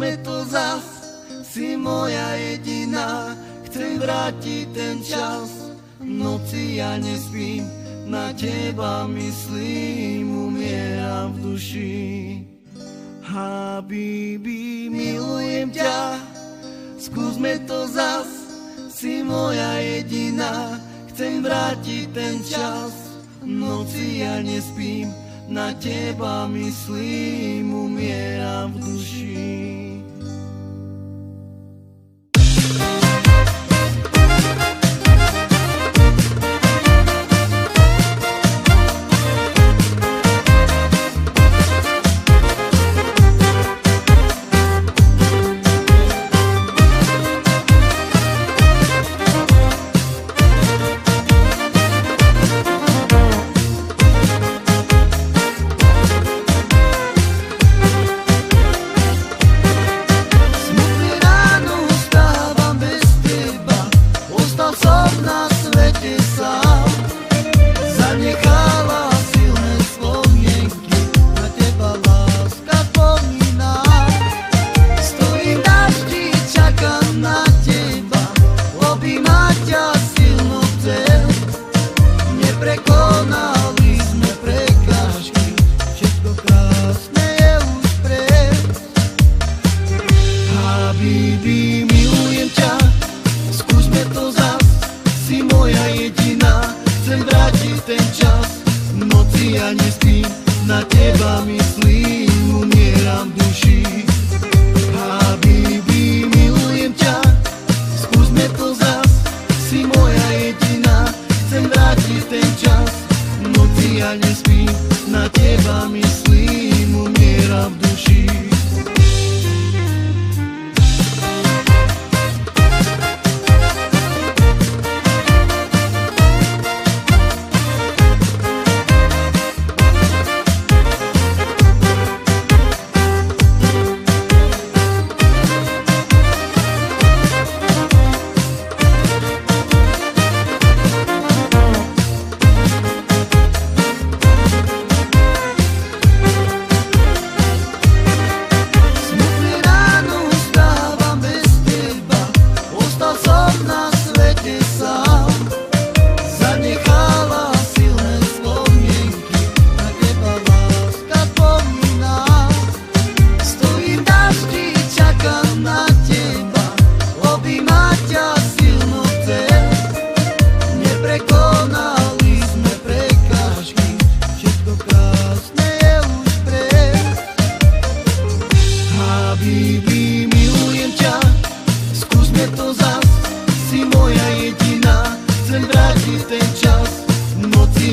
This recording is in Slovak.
skúsme to zas, si moja jediná. Chcem vrátiť ten čas, v noci ja nespím, na teba myslím, umieram v duši. Habibi, milujem ťa, skúsme to zas, si moja jediná. Chcem vrátiť ten čas, v noci ja nespím, na teba myslím, umieram v duši. Prekonali sme prekážky, všetko krásne je už preč. Habibi, milujem ťa, skúsme to zas, si moja jediná. Chcem vrátiť ten čas, v noci ja nespím, na teba myslím, umieram v duši. Habibi, milujem ťa, skúsme to zas, si moja jediná. Chcem vrátiť ten čas, v noci ja nespím, na teba myslím, umieram v duši. Prekonali sme prekážky, všetko krásne je už preč. Habibi, milujem ťa, skúsme to zas, si moja jediná. Chcem vrátiť ten čas, v noci